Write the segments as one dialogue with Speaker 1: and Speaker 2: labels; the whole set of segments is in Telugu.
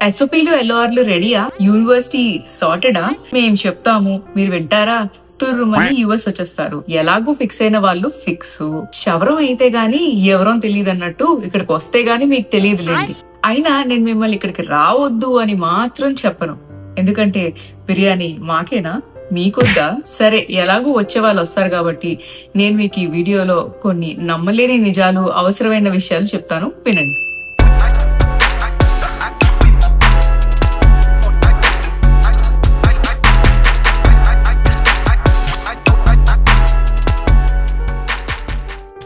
Speaker 1: ఎస్ఓపీలు ఎల్ఓఆర్లు రెడీయా? యూనివర్సిటీ సార్టెడా? మేం చెప్తాము, మీరు వింటారా? తుర్రుమని యూఎస్ వచ్చేస్తారు. ఎలాగూ ఫిక్స్ అయిన వాళ్ళు ఫిక్స్. శవరం అయితే గాని ఎవరో తెలియదు అన్నట్టు ఇక్కడికి వస్తే గాని మీకు తెలియదులేండి. అయినా నేను మిమ్మల్ని ఇక్కడికి రావద్దు అని మాత్రం చెప్పను. ఎందుకంటే బిర్యానీ మాకేనా, మీకొద్దా? సరే, ఎలాగూ వచ్చే వాళ్ళు వస్తారు కాబట్టి నేను మీకు ఈ వీడియోలో కొన్ని నమ్మలేని నిజాలు, అవసరమైన విషయాలు చెప్తాను, వినండి.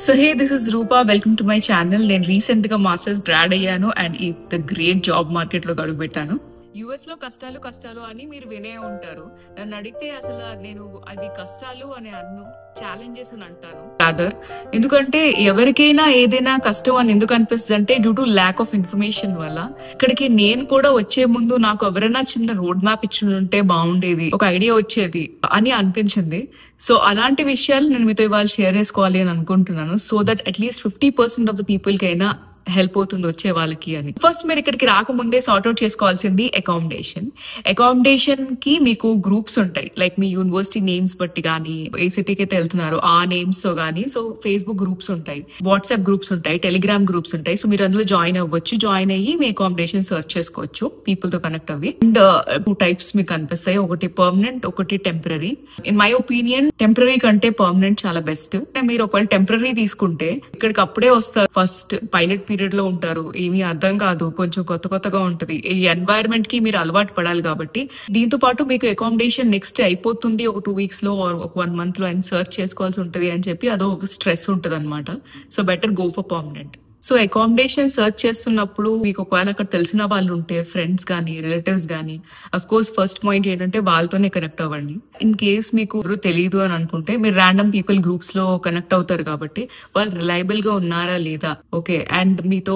Speaker 1: So hey, this is Rupa, welcome to my channel. నేను రీసెంట్ గా మాస్టర్స్ గ్రాడ్ అయ్యాను అండ్ ఈ గ్రేట్ జాబ్ మార్కెట్ లో అడుగు పెట్టాను. యుఎస్ లో కష్టాలు కష్టాలు అని మీరు వినే ఉంటారు. నన్ను అడిగితే అసలు నేను అవి కష్టాలు అని అన్ను, ఛాలెంజెస్ అని అంటాను రాదర్. ఎందుకంటే ఎవరికైనా ఏదైనా కష్టం అని ఎందుకు అనిపిస్తుంది అంటే due to lack of information వల్ల. ఇక్కడికి నేను కూడా వచ్చే ముందు నాకు ఎవరైనా చిన్న రోడ్ మ్యాప్ ఇచ్చి ఉంటే బాగుండేది, ఒక ఐడియా వచ్చేది అని అనిపించింది. సో అలాంటి విషయాలు నేను మీతో ఇవాళ షేర్ చేసుకోవాలి అని అనుకుంటున్నాను. So that at least 50% of the people కైనా హెల్ప్ అవుతుంది వచ్చే వాళ్ళకి అని. ఫస్ట్ మీరు ఇక్కడికి రాకముందే సార్ట్అవుట్ చేసుకోవాల్సింది అకామిడేషన్. అకామిడేషన్ కి మీకు గ్రూప్స్ ఉంటాయి, లైక్ మీ యూనివర్సిటీ నేమ్స్ బట్టి గానీ, ఏ సిటీకి అయితే వెళ్తున్నారు ఆ నేమ్స్ తో గానీ. సో ఫేస్బుక్ గ్రూప్స్ ఉంటాయి, వాట్సాప్ గ్రూప్స్ ఉంటాయి, టెలిగ్రామ్ గ్రూప్స్ ఉంటాయి. సో మీరు అందులో జాయిన్ అవ్వచ్చు. జాయిన్ అయ్యి మీ అకామిడేషన్ సర్చ్ చేసుకోవచ్చు పీపుల్ తో కనెక్ట్ అవ్వి. అండ్ 2 టైప్స్ మీకు కనిపిస్తాయి, ఒకటి పర్మనెంట్, ఒకటి temporary. In my opinion temporary కంటే పర్మనెంట్ చాలా బెస్ట్. మీరు ఒకవేళ టెంపరరీ తీసుకుంటే ఇక్కడికి అప్పుడే వస్తారు, ఫస్ట్ పైలట్ పీరియడ్ లో ఉంటారు, ఏమీ అర్థం కాదు, కొంచెం కొత్తగా ఉంటది. ఈ ఎన్వైరన్మెంట్ కి మీరు అలవాటు పడాలి కాబట్టి. దీంతో పాటు మీకు అకామిడేషన్ నెక్స్ట్ అయిపోతుంది ఒక 2 weeks లో, ఒక 1 month లో అని సర్చ్ చేసుకోవాల్సి ఉంటది అని చెప్పి అదో ఒక స్ట్రెస్ ఉంటది అనమాట. So better go for permanent. So accommodation search చేస్తున్నప్పుడు మీకు ఒకవేళ అక్కడ తెలిసిన వాళ్ళు ఉంటే, ఫ్రెండ్స్ గానీ, రిలేటివ్స్ గానీ, అఫ్ కోర్స్ ఫస్ట్ పాయింట్ ఏంటంటే వాళ్ళతోనే కనెక్ట్ అవ్వండి. ఇన్ కేస్ మీకు ఎవరు తెలియదు అని అనుకుంటే మీరు ర్యాండమ్ పీపుల్ గ్రూప్స్ లో కనెక్ట్ అవుతారు కాబట్టి వాళ్ళు రిలయబుల్ గా ఉన్నారా లేదా, ఓకే, అండ్ మీతో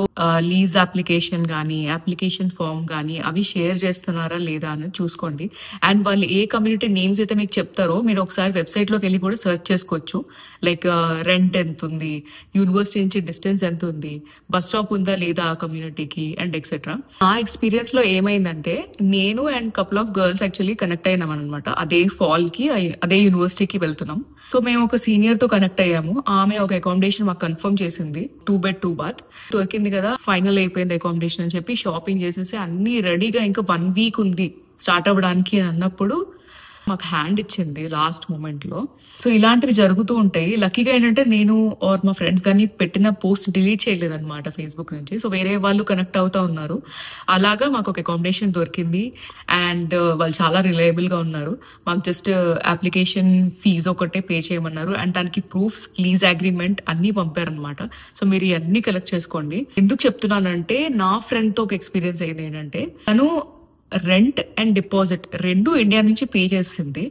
Speaker 1: లీజ్ అప్లికేషన్ గానీ, అప్లికేషన్ ఫామ్ గానీ అవి షేర్ చేస్తున్నారా లేదా అని చూసుకోండి. అండ్ వాళ్ళు ఏ కమ్యూనిటీ నేమ్స్ అయితే మీకు చెప్తారో మీరు ఒకసారి వెబ్సైట్ లోకి వెళ్ళి కూడా సర్చ్ చేసుకోవచ్చు. లైక్ రెంట్ ఎంత ఉంది, యూనివర్సిటీ నుంచి డిస్టెన్స్ ఎంత ఉంది, బస్ స్టాప్ ఉందా లేదా ఆ కమ్యూనిటీకి, అండ్ ఎక్సెట్రా. ఆ ఎక్స్పీరియన్స్ లో ఏమైందంటే నేను and couple of girls actually connect అయినాం అనమాట. అదే ఫాల్ కి అదే యూనివర్సిటీకి వెళ్తున్నాం. సో మేము ఒక సీనియర్ తో కనెక్ట్ అయ్యాము. ఆమె ఒక అకామిడేషన్ మాకు కన్ఫర్మ్ చేసింది, 2 bed 2 bath దొరికింది కదా, ఫైనల్ అయిపోయింది అకామిడేషన్ అని చెప్పి షాపింగ్ చేసేసి అన్ని రెడీగా ఇంకా 1 week ఉంది స్టార్ట్ అవ్వడానికి అన్నప్పుడు మాకు హ్యాండ్ ఇచ్చింది లాస్ట్ మూమెంట్ లో. సో ఇలాంటివి జరుగుతూ ఉంటాయి. లక్కీగా ఏంటంటే నేను ఆర్ మా ఫ్రెండ్స్ కానీ పెట్టిన పోస్ట్ డిలీట్ చేయలేదు అనమాట ఫేస్బుక్ నుంచి. సో వేరే వాళ్ళు కనెక్ట్ అవుతా ఉన్నారు. అలాగా మాకు ఒక అకామిడేషన్ దొరికింది అండ్ వాళ్ళు చాలా రిలయబుల్ గా ఉన్నారు. మాకు జస్ట్ అప్లికేషన్ ఫీజు ఒకటే పే చేయమన్నారు అండ్ దానికి ప్రూఫ్స్, లీజ్ అగ్రిమెంట్ అన్ని పంపారనమాట. సో మీరు ఇవన్నీ కలెక్ట్ చేసుకోండి. ఎందుకు చెప్తున్నానంటే నా ఫ్రెండ్ తో ఒక ఎక్స్పీరియన్స్ అయింది ఏంటంటే తను రెంట్ అండ్ డిపాజిట్ 2 ఇండియా నుంచి పే చేసింది.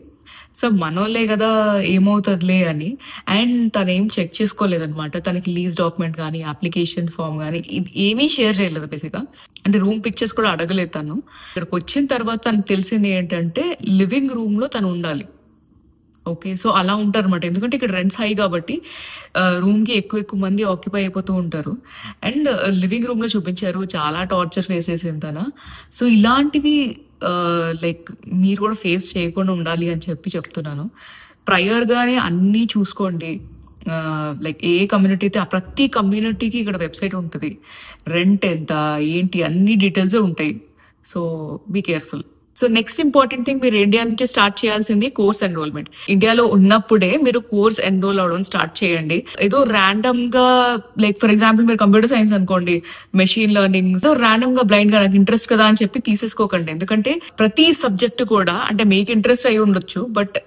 Speaker 1: సో మనోళ్ళే కదా ఏమవుతుందిలే అని. అండ్ తను ఏం చెక్ చేసుకోలేదన్నమాట. తనకి లీజ్ డాక్యుమెంట్ కానీ, అప్లికేషన్ ఫామ్ కానీ ఏమీ షేర్ చేయలేదు బేసిక్గా. అంటే రూమ్ పిక్చర్స్ కూడా అడగలేదు తను. ఇక్కడికి వచ్చిన తర్వాత తనకు తెలిసింది ఏంటంటే లివింగ్ రూమ్ లో తను ఉండాలి. ఓకే, సో అలా ఉంటారు అనమాట. ఎందుకంటే ఇక్కడ రెంట్స్ హై కాబట్టి రూమ్ కి ఎక్కువ మంది ఆక్యుపై అయిపోతూ ఉంటారు. అండ్ లివింగ్ రూమ్ లో చూపించారు, చాలా టార్చర్ ఫేస్ చేసింది తన. సో ఇలాంటివి లైక్ మీరు కూడా ఫేస్ చేయకుండా ఉండాలి అని చెప్పి చెప్తున్నాను. ప్రయర్ గానే అన్ని చూసుకోండి. లైక్ ఏ కమ్యూనిటీ అయితే ప్రతి కమ్యూనిటీకి ఇక్కడ వెబ్సైట్ ఉంటుంది, రెంట్ ఎంత ఏంటి అన్ని డీటెయిల్స్ ఉంటాయి. So be careful. So next important thing, మీరు ఇండియా నుంచి స్టార్ట్ చేయాల్సింది కోర్స్ ఎన్రోల్మెంట్. ఇండియాలో ఉన్నప్పుడే మీరు కోర్స్ ఎన్రోల్ అవ్వడం స్టార్ట్ చేయండి. ఏదో ర్యాండమ్ గా లైక్ ఫర్ ఎగ్జాంపుల్ మీరు కంప్యూటర్ సైన్స్ అనుకోండి, మెషిన్ లెర్నింగ్, సో ర్యాండమ్ గా బ్లైండ్ గా నాకు ఇంట్రెస్ట్ కదా అని చెప్పి తీసేసుకోకండి. ఎందుకంటే ప్రతి సబ్జెక్ట్ కూడా అంటే మీకు ఇంట్రెస్ట్ అయి ఉండొచ్చు, but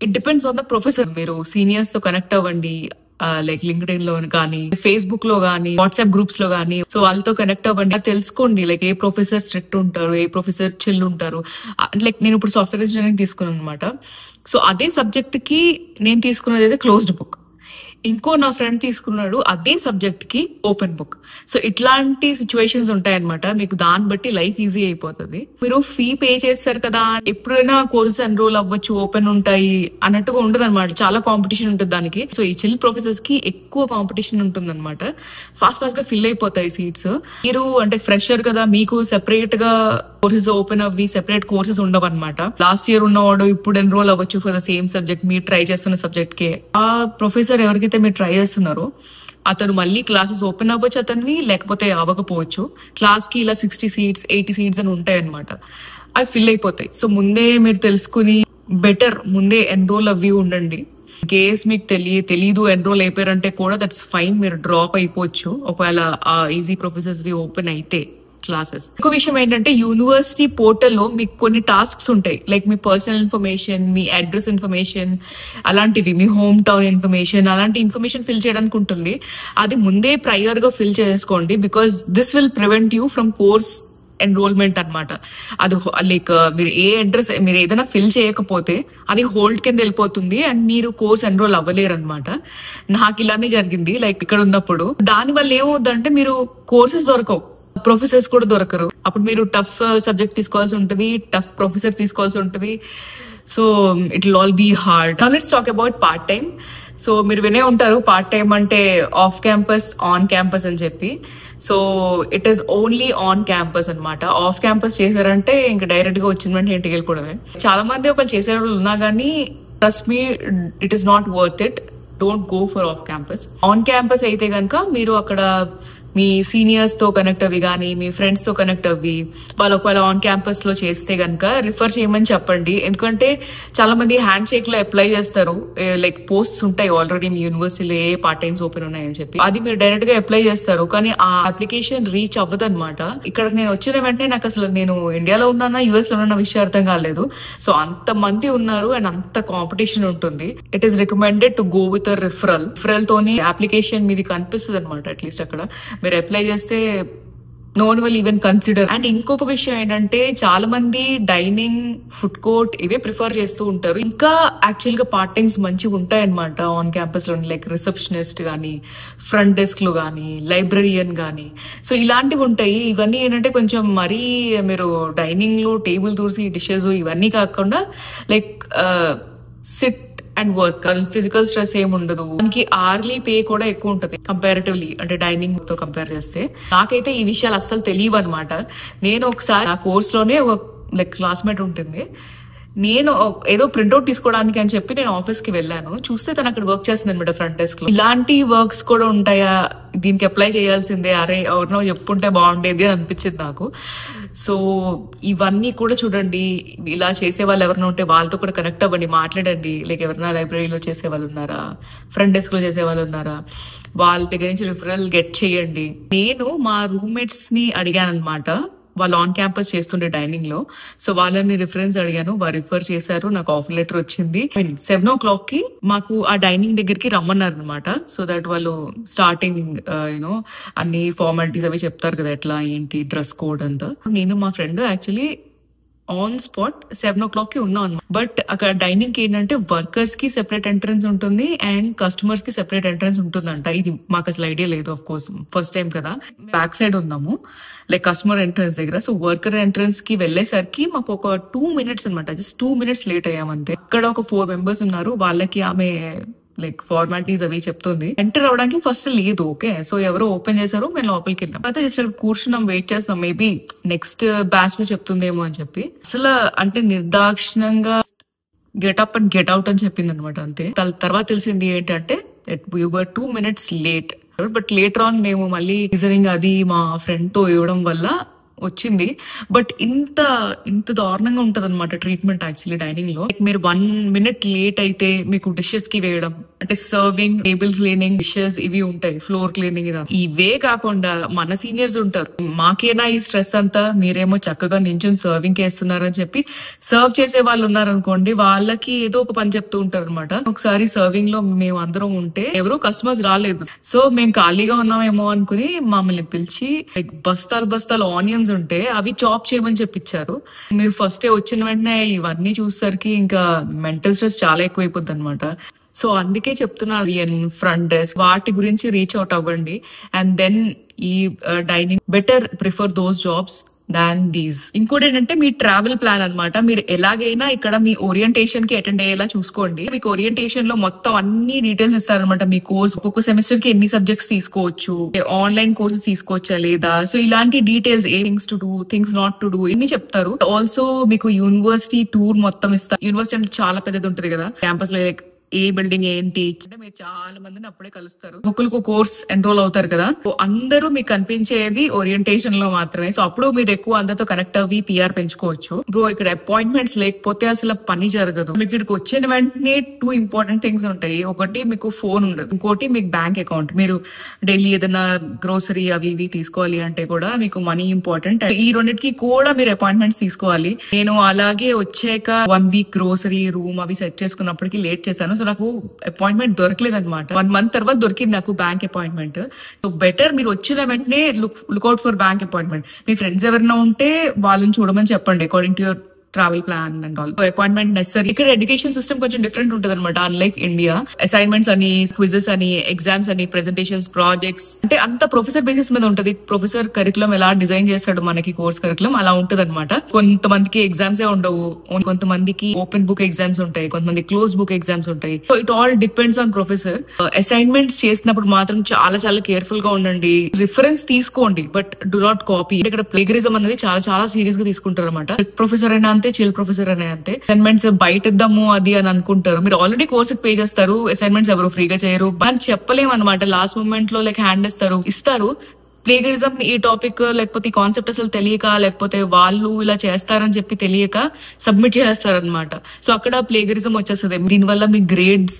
Speaker 1: it depends on the professor. మీరు సీనియర్స్ తో కనెక్ట్ అవ్వండి, లైక్ లింక్డ్ఇన్ లో కానీ, ఫేస్బుక్ లో కానీ, వాట్సాప్ గ్రూప్స్ లో కానీ. సో వాళ్ళతో కనెక్ట్ అవ్వండి, తెలుసుకోండి లైక్ ఏ ప్రొఫెసర్ స్ట్రిక్ట్ ఉంటారు, ఏ ప్రొఫెసర్ చిల్ ఉంటారు. లైక్ నేను ఇప్పుడు సాఫ్ట్వేర్ ఇంజనీరింగ్ తీసుకున్నాను అనమాట. సో అదే సబ్జెక్ట్ కి నేను తీసుకున్నది అయితే క్లోజ్డ్ బుక్. ఇంకో నా ఫ్రెండ్ తీసుకున్నాడు అదే సబ్జెక్ట్ కి ఓపెన్ బుక్. సో ఇట్లాంటి సిచ్యువేషన్స్ ఉంటాయన్నమాట. మీకు దాన్ని బట్టి లైఫ్ ఈజీ అయిపోతుంది. మీరు ఫీ పే చేస్తారు కదా, ఎప్పుడైనా కోర్సెస్ ఎన్రోల్ అవ్వచ్చు, ఓపెన్ ఉంటాయి అన్నట్టుగా ఉండదు అనమాట. చాలా కాంపిటీషన్ ఉంటుంది దానికి. సో ఈ చిల్ ప్రొఫెసర్స్ కి ఎక్కువ కాంపిటీషన్ ఉంటుంది అనమాట. ఫాస్ట్ గా ఫిల్ అయిపోతాయి సీట్స్. మీరు అంటే ఫ్రెషర్ కదా, మీకు సెపరేట్ గా కోర్సెస్ ఓపెన్ అవ్వి సెపరేట్ కోర్సెస్ ఉండవు అనమాట. లాస్ట్ ఇయర్ ఉన్నవాడు ఇప్పుడు ఎన్రోల్ అవ్వచ్చు ఫర్ ద సేమ్ సబ్జెక్ట్, మీరు ట్రై చేస్తున్న సబ్జెక్ట్ కే. ఆ ప్రొఫెసర్ ఎవరికైతే మీరు ట్రై చేస్తున్నారో అతను మళ్ళీ క్లాసెస్ ఓపెన్ అవ్వచ్చు అతనివి, లేకపోతే అవ్వకపోవచ్చు. క్లాస్ కి ఇలా 60 సీట్స్ 80 సీట్స్ అని ఉంటాయి అనమాట. అవి ఫిల్ అయిపోతాయి. సో ముందే మీరు తెలుసుకుని బెటర్ ముందే ఎన్రోల్ అవ్వి ఉండండి. కేస్ మీకు తెలీదు ఎన్రోల్ అయిపోయారంటే కూడా దట్స్ ఫైన్, మీరు డ్రాప్ అయిపోవచ్చు ఒకవేళ ఆ ఈజీ ప్రొఫెసర్స్ వి ఓపెన్ అయితే క్లాసెస్. ఇంకో విషయం ఏంటంటే యూనివర్సిటీ పోర్టల్లో మీకు కొన్ని టాస్క్స్ ఉంటాయి. లైక్ మీ పర్సనల్ ఇన్ఫర్మేషన్, మీ అడ్రస్ ఇన్ఫర్మేషన్, అలాంటివి మీ హోమ్ టౌన్ ఇన్ఫర్మేషన్, అలాంటి ఇన్ఫర్మేషన్ ఫిల్ చేయడానికి ఉంటుంది. అది ముందే ప్రైయర్ గా ఫిల్ చేసుకోండి. Because this will prevent you from course enrollment అనమాట. అది లైక్ మీరు ఏ అడ్రస్ మీరు ఏదైనా ఫిల్ చేయకపోతే అది హోల్డ్ కింద వెళ్ళిపోతుంది అండ్ మీరు కోర్స్ ఎన్రోల్ అవ్వలేరు అనమాట. నాకు ఇలానే జరిగింది లైక్ ఇక్కడ ఉన్నప్పుడు. దాని వల్ల ఏమవుతుందంటే మీరు కోర్సెస్ దొరకవు, ప్రొఫెసర్స్ కూడా దొరకరు. అప్పుడు మీరు టఫ్ సబ్జెక్ట్ తీసుకోవాల్సి ఉంటుంది, టఫ్ ప్రొఫెసర్ తీసుకోవాల్సి ఉంటుంది. So it will all be hard. Now let's talk about part time. So మీరు వినే ఉంటారు పార్ట్ టైం అంటే ఆఫ్ క్యాంపస్, ఆన్ క్యాంపస్ అని చెప్పి. So it is only on campus అనమాట. ఆఫ్ క్యాంపస్ చేశారంటే ఇంకా డైరెక్ట్ గా వచ్చిన వెంటనే ఇంటికి వెళ్ళిపోవడమే. చాలా మంది ఒకళ్ళు చేసే వాళ్ళు ఉన్నా కానీ trust me, it is not worth it. Don't go for of campus. On campus అయితే కనుక మీరు అక్కడ మీ సీనియర్స్ తో కనెక్ట్ అవి కానీ మీ ఫ్రెండ్స్ తో కనెక్ట్ అవి వాళ్ళు ఒకవేళ ఆన్ క్యాంపస్ లో చేస్తే కనుక రిఫర్ చేయమని చెప్పండి. ఎందుకంటే చాలా మంది హ్యాండ్ షేక్ లో అప్లై చేస్తారు. లైక్ పోస్ట్స్ ఉంటాయి ఆల్రెడీ మీ యూనివర్సిటీలో ఏ పార్ట్ టైమ్స్ ఓపెన్ ఉన్నాయని చెప్పి, అది మీరు డైరెక్ట్ గా అప్లై చేస్తారు. కానీ ఆ అప్లికేషన్ రీచ్ అవ్వదు అనమాట. ఇక్కడ నేను వచ్చిన వెంటనే నాకు అసలు నేను ఇండియాలో ఉన్నానా యుఎస్ లో ఉన్న విషయం అర్థం కాలేదు. సో అంత మంది ఉన్నారు అండ్ అంత కాంపిటీషన్ ఉంటుంది. It is recommended to go with referral. Referral తోని అప్లికేషన్ మీది కనిపిస్తుంది అనమాట. అట్లీస్ట్ అక్కడ మీరు అప్లై చేస్తే no one will even consider. And ఇంకొక విషయం ఏంటంటే చాలా మంది డైనింగ్, ఫుడ్ కోర్ట్ ఇవే ప్రిఫర్ చేస్తూ ఉంటారు. ఇంకా యాక్చువల్ గా పార్ట్ టైమ్స్ మంచిగా ఉంటాయన్నమాట ఆన్ క్యాంపస్ లో. లైక్ రిసెప్షనిస్ట్ గానీ, ఫ్రంట్ డెస్క్ లో గానీ, లైబ్రరియన్ గానీ, సో ఇలాంటివి ఉంటాయి. ఇవన్నీ ఏంటంటే కొంచెం మరీ మీరు డైనింగ్ లో టేబుల్ తుడిసి డిషెస్ ఇవన్నీ కాకుండా like SIT and work, physical stress ఏమి ఉండదు. దానికి ఆర్లీ పే కూడా ఎక్కువ ఉంటుంది కంపారిటివ్లీ, అంటే డైనింగ్ తో కంపేర్ చేస్తే. నాకైతే ఈ విషయాలు అస్సలు తెలియవు అనమాట. నేను ఒకసారి ఆ కోర్స్ లోనే ఒక లైక్ క్లాస్మేట్ ఉంటుంది, నేను ఏదో ప్రింట్అవుట్ తీసుకోవడానికి అని చెప్పి నేను ఆఫీస్ కి వెళ్ళాను. చూస్తే తను అక్కడ వర్క్ చేస్తుంది అనమాట ఫ్రంట్ డెస్క్ లో. ఇలాంటి వర్క్స్ కూడా ఉంటాయా, దీనికి అప్లై చేయాల్సిందే, అరే ఎవరినో చెప్పుంటే బాగుండేది అని అనిపించింది నాకు. సో ఇవన్నీ కూడా చూడండి. ఇలా చేసే వాళ్ళు ఎవరైనా ఉంటే వాళ్ళతో కూడా కనెక్ట్ అవ్వండి, మాట్లాడండి. లైక్ ఎవరైనా లైబ్రరీలో చేసే వాళ్ళు ఉన్నారా, ఫ్రంట్ డెస్క్ లో చేసే వాళ్ళు ఉన్నారా, వాళ్ళ దగ్గర నుంచి రిఫరల్ గెట్ చేయండి. నేను మా రూమ్మేట్స్ ని అడిగాను అనమాట. వాళ్ళు ఆన్ క్యాంపస్ చేస్తుండే డైనింగ్ లో. సో వాళ్ళని రిఫరెన్స్ అడిగాను, వాళ్ళు రిఫర్ చేశారు, నాకు ఆఫర్ లెటర్ వచ్చింది. 7 o'clock కి మాకు ఆ డైనింగ్ దగ్గరికి రమ్మన్నారు అనమాట. సో దట్ వాళ్ళు స్టార్టింగ్ యూనో అన్ని ఫార్మాలిటీస్ అవి చెప్తారు కదా, ఎట్లా ఏంటి డ్రెస్ కోడ్ అంతా. నేను మా friend actually on spot 7 o'clock కి ఉన్నాం అనమాట. బట్ అక్కడ డైనింగ్ కి ఏంటంటే వర్కర్స్ కి సెపరేట్ ఎంట్రన్స్ ఉంటుంది అండ్ కస్టమర్స్ కి సెపరేట్ ఎంట్రన్స్ ఉంటుందంట. ఇది మాకు అసలు ఐడియా లేదు, ఆఫ్ కోర్స్ ఫస్ట్ టైం కదా. బ్యాక్ సైడ్ ఉన్నాము లైక్ కస్టమర్ ఎంట్రన్స్ దగ్గర. సో వర్కర్ ఎంట్రన్స్ కి వెళ్లేసరికి మాకు ఒక 2 minutes అనమాట, జస్ట్ 2 minutes లేట్ అయ్యామంతే. ఇక్కడ ఒక 4 members ఉన్నారు, వాళ్ళకి ఆమె లైక్ ఫార్మాలిటీస్ అవి చెప్తుంది. ఎంటర్ అవడానికి ఫస్ట్ లేదు, ఓకే. సో ఎవరో ఓపెన్ చేశారు, మేము లోపలికి వెళ్ళాం. అయితే జస్ట్ కూర్చున్నాం, వెయిట్ చేస్తున్నాం, మేబీ నెక్స్ట్ బ్యాచ్ లో చెప్తుందేమో అని చెప్పి. అసలు అంటే నిర్దాక్షిణంగా get up and get out అని చెప్పింది అనమాట అంతే. తర్వాత తెలిసింది ఏంటంటే you were 2 minutes late. But later on మేము మళ్ళీ రీజనింగ్ అది మా ఫ్రెండ్ తో ఇవ్వడం వల్ల వచ్చింది. బట్ ఇంత దారుణంగా ఉంటది అనమాట ట్రీట్మెంట్ యాక్చువల్లీ డైనింగ్ లో. మీరు 1 minute లేట్ అయితే మీకు డిషెస్ కి వేయడం, అంటే సర్వింగ్, టేబుల్ క్లీనింగ్, డిషెస్ ఇవి ఉంటాయి, ఫ్లోర్ క్లీనింగ్, ఇవే కాకుండా మన సీనియర్స్ ఉంటారు. మాకేనా ఈ స్ట్రెస్ అంతా, మీరేమో చక్కగా నించుని సర్వింగ్ వేస్తున్నారని చెప్పి సర్వ్ చేసే వాళ్ళు ఉన్నారనుకోండి, వాళ్ళకి ఏదో ఒక పని చెప్తూ ఉంటారు అనమాట. ఒకసారి సర్వింగ్ లో మేము అందరం ఉంటే ఎవరు కస్టమర్స్ రాలేదు. సో మేము ఖాళీగా ఉన్నామేమో అనుకుని మమ్మల్ని పిలిచి బస్తాలు ఆనియన్స్ ఉంటే అవి చాప్ చేయమని చెప్పించారు. మీరు ఫస్ట్ వచ్చిన వెంటనే ఇవన్నీ చూసేసరికి ఇంకా మెంటల్ స్ట్రెస్ చాలా ఎక్కువైపోద్ది అనమాట. సో అందుకే చెప్తున్నా ఫ్రంట్ డెస్క్ వాటి గురించి రీచ్ అవుట్ అవ్వండి. అండ్ దెన్ ఈ dining better prefer those jobs than these. ఇంకోటి ఏంటంటే మీ ట్రావెల్ ప్లాన్ అన్నమాట. మీరు ఎలాగైనా ఇక్కడ మీ ఓరియంటేషన్ కి అటెండ్ అయ్యేలా చూసుకోండి. మీకు ఓరియంటేషన్ లో మొత్తం అన్ని డీటెయిల్స్ ఇస్తారనమాట. మీ కోర్స్ ఒక్కొక్క సెమిస్టర్ కి ఎన్ని సబ్జెక్ట్స్ తీసుకోవచ్చు, ఆన్లైన్ కోర్సెస్ తీసుకోవచ్చా లేదా, సో ఇలాంటి details, A things to do, things not to do ఇన్ని చెప్తారు. ఆల్సో మీకు యూనివర్సిటీ టూర్ మొత్తం ఇస్తారు. యూనివర్సిటీ అంటే చాలా పెద్దది ఉంటుంది కదా, క్యాంపస్ లో లైక్ ఏ బిల్డింగ్ ఏంటి అంటే మీరు చాలా మందిని అప్పుడే కలుస్తారు. ఒక్కొక్కరికి కోర్స్ ఎన్రోల్ అవుతారు కదా, సో అందరూ మీకు కనిపించేది ఓరియంటేషన్ లో మాత్రమే. సో అప్పుడు మీరు ఎక్కువ అందరితో కనెక్ట్ అవ్వి పిఆర్ పెంచుకోవచ్చు. బ్రో ఇక్కడ అపాయింట్మెంట్స్ లేకపోతే అసలు పని జరగదు. మీకు ఇక్కడికి వచ్చిన వెంటనే 2 ఇంపార్టెంట్ థింగ్స్ ఉంటాయి. ఒకటి మీకు ఫోన్ ఉండదు, ఇంకోటి మీకు బ్యాంక్ అకౌంట్. మీరు డైలీ ఏదైనా గ్రోసరీ అవి ఇవి తీసుకోవాలి అంటే కూడా మీకు మనీ ఇంపార్టెంట్. ఈ రెండింటికి కూడా మీరు అపాయింట్మెంట్స్ తీసుకోవాలి. నేను అలాగే వచ్చాక 1 వీక్ గ్రోసరీ రూమ్ అవి సెట్ చేసుకున్నప్పటికీ లేట్ చేశాను. సో నాకు అపాయింట్మెంట్ దొరకలేదు అనమాట. 1 మంత్ తర్వాత దొరికింది నాకు బ్యాంక్ అపాయింట్మెంట్. సో బెటర్ మీరు వచ్చిన వెంటనే లుక్అవుట్ ఫర్ బ్యాంక్ అపాయింట్మెంట్. మీ ఫ్రెండ్స్ ఎవరైనా ఉంటే వాళ్ళని చూడమని చెప్పండి according to your travel plan and all. Appointment necessary. ఇక్కడ ఎడ్యుకేషన్ సిస్టమ్ కొంచెం డిఫరెంట్ ఉంటుంది అనమాట. అన్లైక్ ఇండియా అసైన్మెంట్స్ అని, క్విజెస్ అని, ఎగ్జామ్స్ అని, ప్రెజెంటేషన్స్, ప్రాజెక్ట్స్ అంటే అంత ప్రొఫెసర్ బేసిస్ మీద ఉంటుంది. ప్రొఫెసర్ కరికులం ఎలా డిజైన్ చేస్తాడు మనకి కోర్స్ కరికులం అలా ఉంటది అనమాట. కొంతమందికి ఎగ్జామ్స్ ఉండవు, కొంతమందికి ఓపెన్ బుక్ ఎగ్జామ్స్ ఉంటాయి, కొంతమంది క్లోజ్ బుక్ ఎగ్జామ్స్ ఉంటాయి. So it all depends on professor. Assignments చేసినప్పుడు మాత్రం చాలా చాలా కేర్ఫుల్ గా ఉండండి. రిఫరెన్స్ తీసుకోండి బట్ డు నాట్ కాపీ. ఇక్కడ ప్లేగరిజం అనేది చాలా చాలా సీరియస్ గా తీసుకుంటారు అనమాట. ప్రొఫెసర్ అయినా అంతే, చిల్ ప్రొఫెసర్ అనే అంతే. అసైన్మెంట్స్ బయట ఇద్దాము అది అని అనుకుంటారు. మీరు ఆల్రెడీ కోర్స్ పే చేస్తారు, అసైన్మెంట్స్ ఎవరు ఫ్రీగా చేయరు అని చెప్పలేము అనమాట. లాస్ట్ మూమెంట్ లో లైక్ హ్యాండ్ ఇస్తారు. ప్లేగరిజం ఈ టాపిక్ లేకపోతే ఈ కాన్సెప్ట్ అసలు తెలియక, లేకపోతే వాళ్ళు ఇలా చేస్తారని చెప్పి తెలియక సబ్మిట్ చేస్తారు అనమాట. సో అక్కడ ప్లేగరిజం వచ్చేస్తుంది. దీనివల్ల మీ గ్రేడ్స్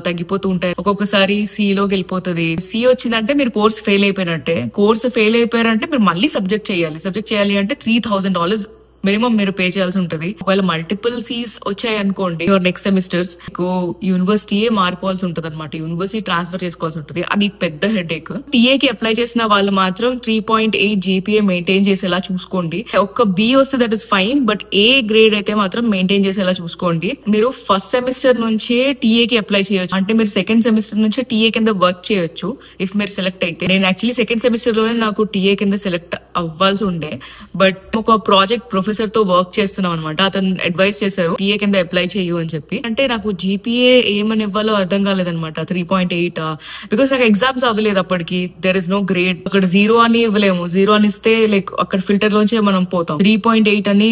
Speaker 1: తగ్గిపోతూ ఉంటాయి. ఒక్కొక్కసారి సిలోకి వెళ్ళిపోతుంది. సి వచ్చిందంటే మీరు కోర్స్ ఫెయిల్ అయిపోయినట్టే. కోర్స్ ఫెయిల్ అయిపోయారంటే మీరు మళ్ళీ సబ్జెక్ట్ చేయాలి అంటే $3,000 మినిమం మీరు పే చేయాల్సి ఉంటుంది. ఒకవేళ మల్టిపుల్ సీస్ వచ్చాయి అనుకోండి యువర్ నెక్స్ట్ సెమిస్టర్స్, మీకు యూనివర్సిటీయే మారిపోవాల్సి ఉంటుంది అనమాట. యూనివర్సిటీ ట్రాన్స్ఫర్ చేసుకోవాల్సి ఉంటుంది. అది పెద్ద హెడ్ ఏక్. టీఏకి అప్లై చేసిన వాళ్ళు మాత్రం 3.8 జీపీఏ మెయింటైన్ చేసేలా చూసుకోండి. ఒక్క బి వస్తే that is fine, but A grade అయితే మాత్రం మెయింటైన్ చేసేలా చూసుకోండి. మీరు ఫస్ట్ సెమిస్టర్ నుంచే టీఏకి అప్లై చేయొచ్చు. అంటే మీరు సెకండ్ సెమిస్టర్ నుంచే టీఏ కింద వర్క్ చేయొచ్చు ఇఫ్ మీరు సెలెక్ట్ అయితే. నేను యాక్చువల్లీ సెకండ్ సెమిస్టర్ లోనే నాకు టీఏ కింద సెలెక్ట్ అవ్వాల్సి ఉండే, బట్ ఒక ప్రాజెక్ట్ ప్రొఫెసర్ తో వర్క్ చేస్తున్నాం అనమాట. అతను అడ్వైస్ చేశారు టీఏ కింద అప్లై చేయు అని చెప్పి. అంటే నాకు జీపీఏ ఏమని ఇవ్వాలో అర్థం కాలేదనమాట. 3.8 బికాస్ నాకు ఎగ్జామ్స్ అవ్వలేదు అప్పటికి. There is no grade. అక్కడ 0 అని ఇవ్వలేము. 0 అని ఇస్తే లైక్ అక్కడ ఫిల్టర్ లోంచే మనం పోతాం. 3.8 అని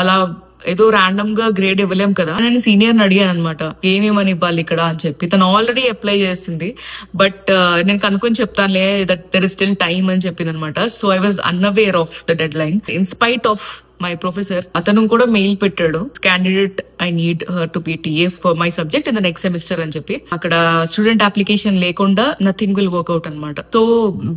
Speaker 1: అలా ఏదో ర్యాండమ్ గా గ్రేడ్ ఇవ్వలేం కదా. నేను సీనియర్ ని అడిగాను అనమాట ఏమేమని ఇవ్వాలి ఇక్కడ అని చెప్పి. తను ఆల్రెడీ అప్లై చేసింది, బట్ నేను కనుక్కొని చెప్తానులే that there is still time అని చెప్పింది అనమాట. So I was unaware of the deadline. In spite of my professor, అతను కూడా మెయిల్ పెట్టాడు, candidate I need her to be TA for my subject in the next semester అని చెప్పి. అక్కడ స్టూడెంట్ అప్లికేషన్ లేకుండా నథింగ్ విల్ వర్క్అవుట్ అనమాట. సో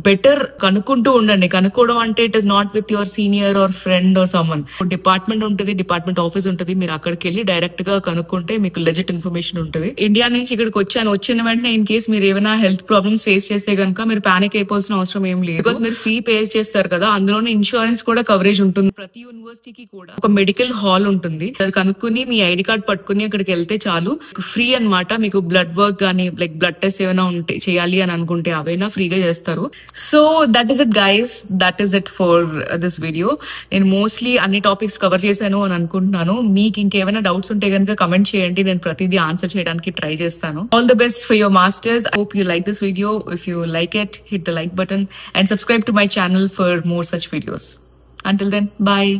Speaker 1: బెటర్ కనుక్కుంటూ ఉండండి. కనుక్కోవడం అంటే it is not with your senior or friend or someone. Department ఉంటుంది, డిపార్ట్మెంట్ ఆఫీస్ ఉంటుంది. మీరు అక్కడికి వెళ్ళి డైరెక్ట్ గా కనుక్కుంటే మీకు లెజిట్ ఇన్ఫర్మేషన్ ఉంటుంది. ఇండియా నుంచి ఇక్కడికి వచ్చిన వెంటనే ఇన్ కేస్ మీరు ఏమైనా హెల్త్ ప్రాబ్లమ్స్ ఫేస్ చేస్తే కనుక మీరు పానిక్ అయిపోవాల్సిన అవసరం ఏం లేదు. బికాస్ మీరు ఫీ పే చేస్తారు కదా, అందులోనే ఇన్సూరెన్స్ కూడా కవరేజ్ ఉంటుంది. ప్రతి యూనివర్సిటీకి కూడా ఒక మెడికల్ హాల్ ఉంటుంది. అది కనుక్కుని మీ ఐడి కార్డ్ పట్టుకుని అక్కడికి వెళ్తే చాలు, ఫ్రీ అన్నమాట. మీకు బ్లడ్ వర్క్ గానీ లైక్ బ్లడ్ టెస్ట్ ఏమైనా ఉంటే చేయాలి అని అనుకుంటే అవైనా ఫ్రీగా చేస్తారు. So that is it guys, that is it for this video. నేను మోస్ట్లీ అన్ని టాపిక్స్ కవర్ చేశాను అని అనుకుంటున్నాను. మీకు ఇంకేమైనా డౌట్స్ ఉంటే కనుక కమెంట్ చేయండి, నేను ప్రతిదీ ఆన్సర్ చేయడానికి ట్రై చేస్తాను. All the best for your masters. I hope you like this video. If you like it, hit the like button and subscribe to my channel for more such videos. Until then, bye.